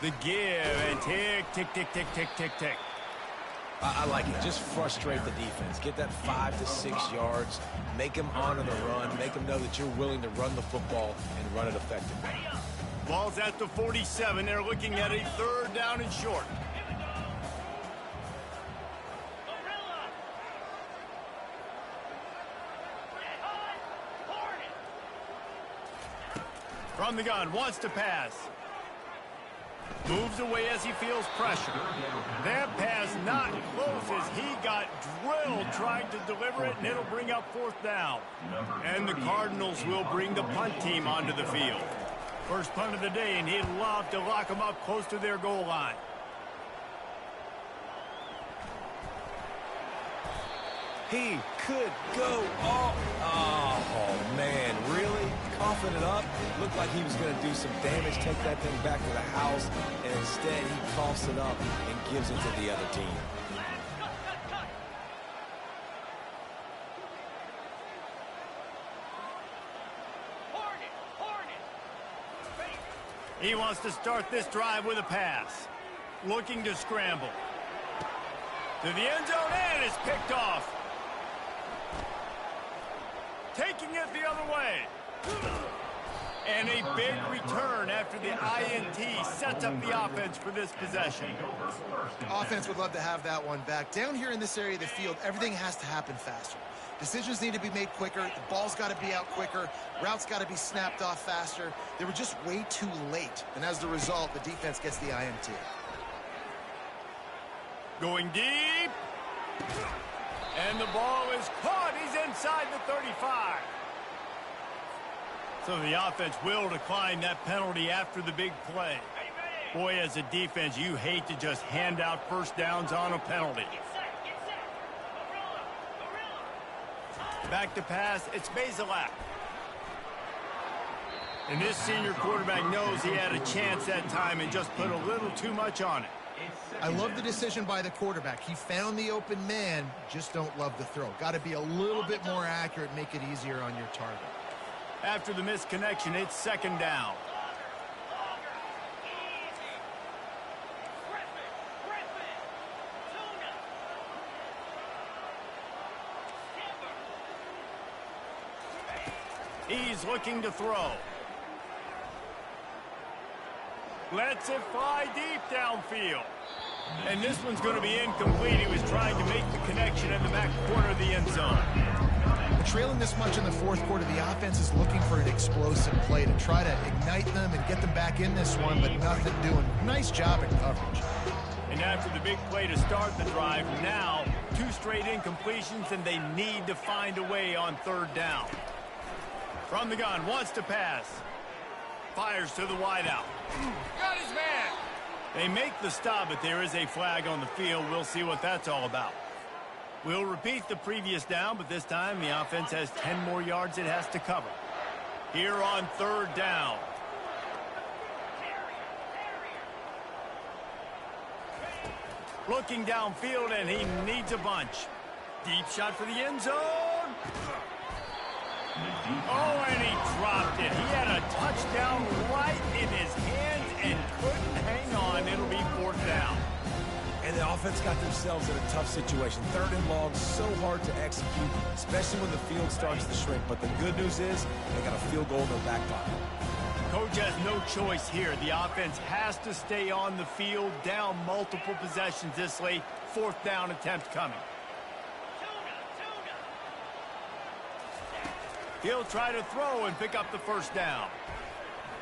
The give and tick, tick, tick, tick, tick, tick, tick. I like it. Just frustrate the defense. Get that 5 to 6 yards. Make them honor the run. Make them know that you're willing to run the football and run it effectively. Ball's at the 47. They're looking at a 3rd down and short. From the gun, wants to pass. Moves away as he feels pressure. That pass not close as he got drilled trying to deliver it, and it'll bring up 4th down. And the Cardinals will bring the punt team onto the field. First punt of the day, and he'd love to lock them up close to their goal line. He could go all... Oh, man, really? Coughing it up? Looked like he was going to do some damage, take that thing back to the house, and instead he coughs it up and gives it to the other team. He wants to start this drive with a pass. Looking to scramble. To the end zone, and it's picked off. Taking it the other way. And a big return after the INT sets up the offense for this possession. Offense would love to have that one back. Down here in this area of the field, everything has to happen faster. Decisions need to be made quicker. The ball's got to be out quicker. Routes got to be snapped off faster. They were just way too late. And as the result, the defense gets the INT. Going deep. And the ball is caught. He's inside the 35. So the offense will decline that penalty after the big play. Boy, as a defense, you hate to just hand out first downs on a penalty. Back to pass, it's Bazelak. And this senior quarterback knows he had a chance that time and just put a little too much on it. I love the decision by the quarterback. He found the open man, just don't love the throw. Got to be a little bit more accurate, make it easier on your target. After the missed connection, it's second down. He's looking to throw. Lets it fly deep downfield. And this one's going to be incomplete. He was trying to make the connection in the back corner of the end zone. Trailing this much in the fourth quarter, the offense is looking for an explosive play to try to ignite them and get them back in this one, but nothing doing. Nice job in coverage. And after the big play to start the drive, now 2 straight incompletions, and they need to find a way on third down. From the gun, wants to pass. Fires to the wideout. Got his man. They make the stop, but there is a flag on the field. We'll see what that's all about. We'll repeat the previous down, but this time the offense has 10 more yards it has to cover. Here on third down. Looking downfield, and he needs a bunch. Deep shot for the end zone. Oh, and he dropped it. He had a touchdown right in his hands and couldn't hang on. It'll be fourth down. And the offense got themselves in a tough situation. Third and long, so hard to execute, especially when the field starts to shrink. But the good news is they got a field goal in their back pocket. Coach has no choice here. The offense has to stay on the field, down multiple possessions this late. Fourth down attempt coming. He'll try to throw and pick up the first down.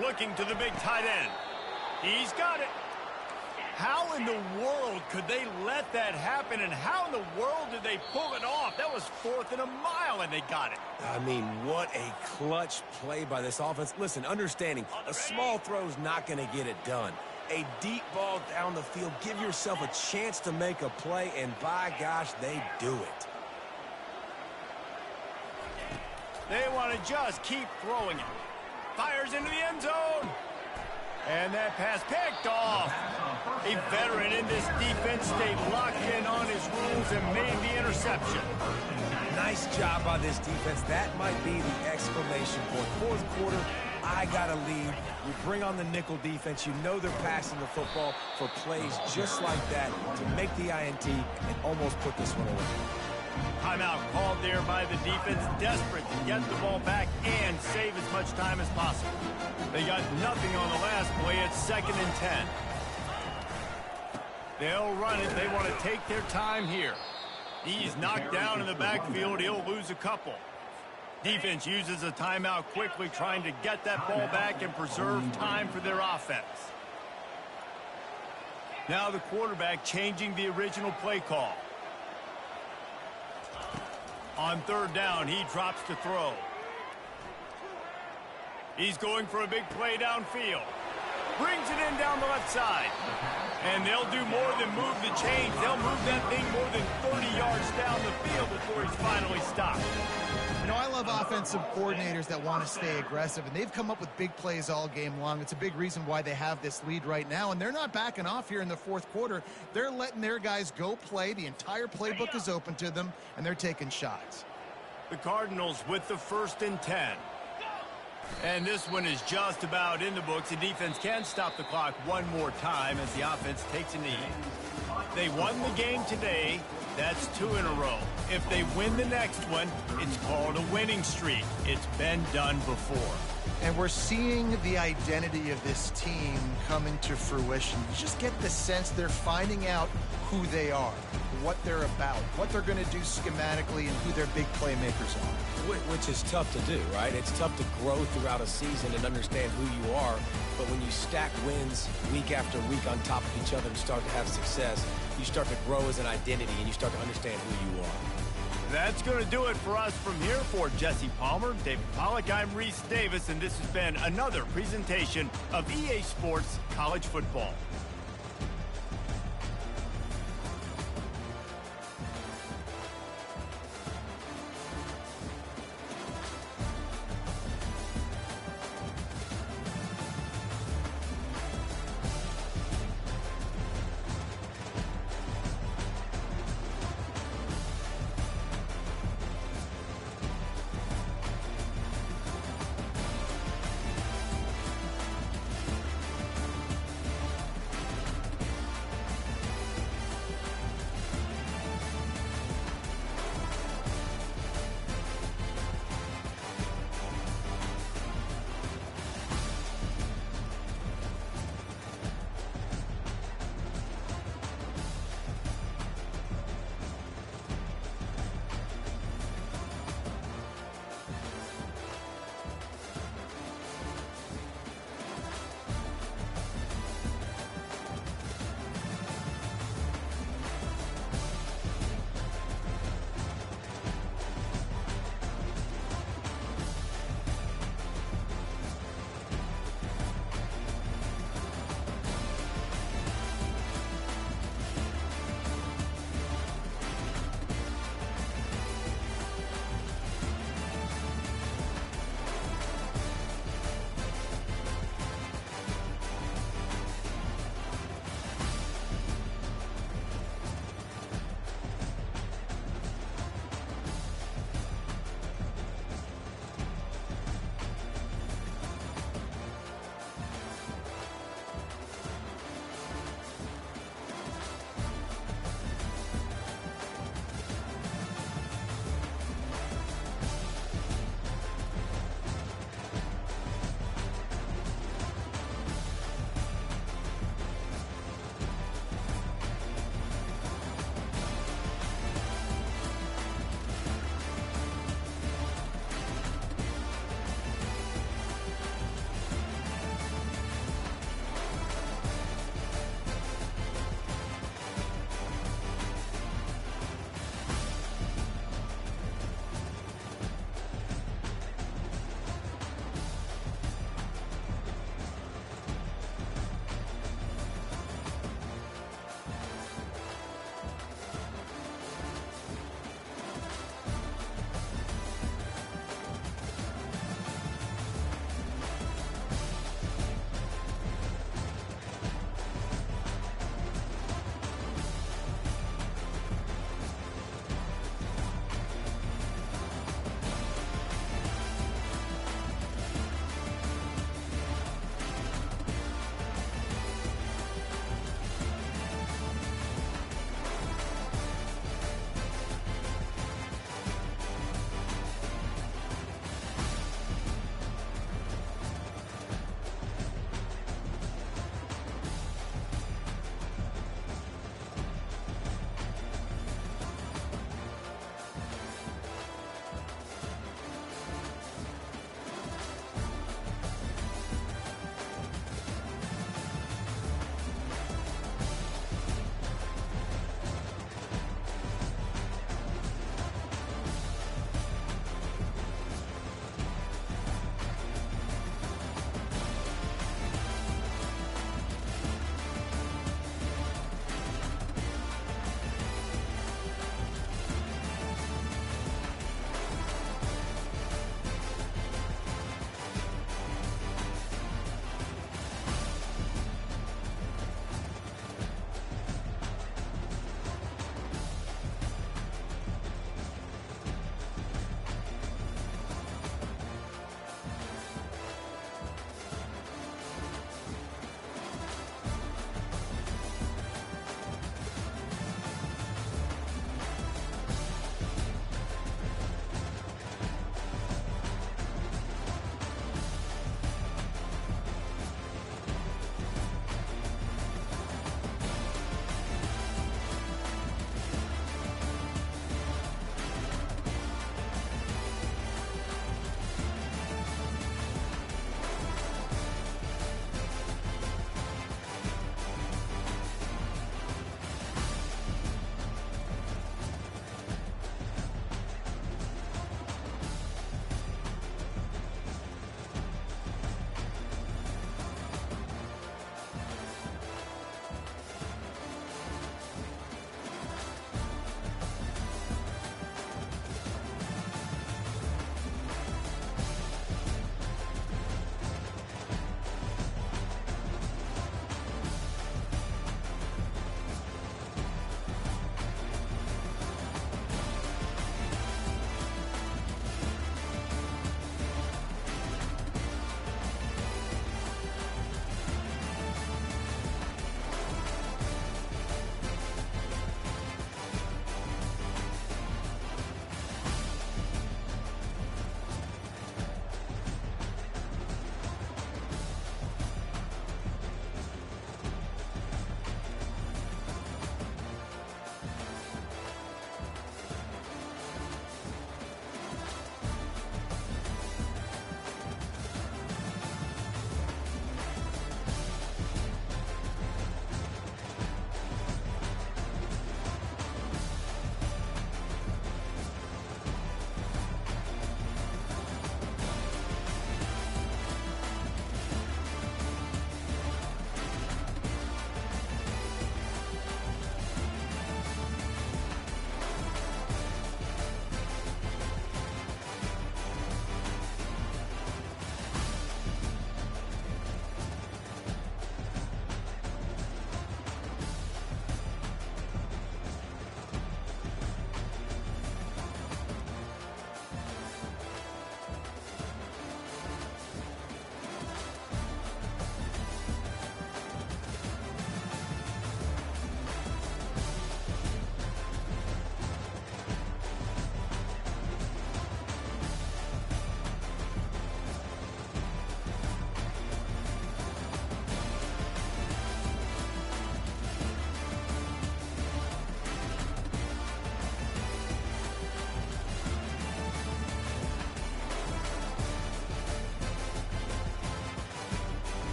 Looking to the big tight end. He's got it. How in the world could they let that happen, and how in the world did they pull it off? That was 4th and a mile, and they got it. I mean, what a clutch play by this offense. Listen, understanding, a small throw's not going to get it done. A deep ball down the field, give yourself a chance to make a play, and by gosh, they do it. They want to just keep throwing it. Fires into the end zone. And that pass picked off. A veteran in this defense stayed locked in on his rules and made the interception. Nice job by this defense. That might be the exclamation point. Fourth quarter, I got a lead. You bring on the nickel defense. You know they're passing the football for plays just like that to make the INT and almost put this one away. Timeout called there by the defense, desperate to get the ball back and save as much time as possible. They got nothing on the last play. It's 2nd and 10. They'll run it. They want to take their time here. He's knocked down in the backfield. He'll lose a couple. Defense uses a timeout quickly, trying to get that ball back and preserve time for their offense. Now the quarterback changing the original play call. On third down, he drops to throw. He's going for a big play downfield. Brings it in down the left side. And they'll do more than move the chains. They'll move that thing more than 30 yards down the field before he's finally stopped. You know, I love offensive coordinators that want to stay aggressive, and they've come up with big plays all game long. It's a big reason why they have this lead right now, and they're not backing off here in the fourth quarter. They're letting their guys go play. The entire playbook is open to them, and they're taking shots. The Cardinals with the 1st and 10. And this one is just about in the books. The defense can stop the clock one more time as the offense takes a knee. They won the game today. That's 2 in a row. If they win the next one, it's called a winning streak. It's been done before. And we're seeing the identity of this team come into fruition. You just get the sense they're finding out who they are, what they're about, what they're going to do schematically, and who their big playmakers are. Which is tough to do, right? It's tough to grow throughout a season and understand who you are. But when you stack wins week after week on top of each other and start to have success, you start to grow as an identity and you start to understand who you are. That's going to do it for us from here. For Jesse Palmer, David Pollack, I'm Reese Davis, and this has been another presentation of EA Sports College Football.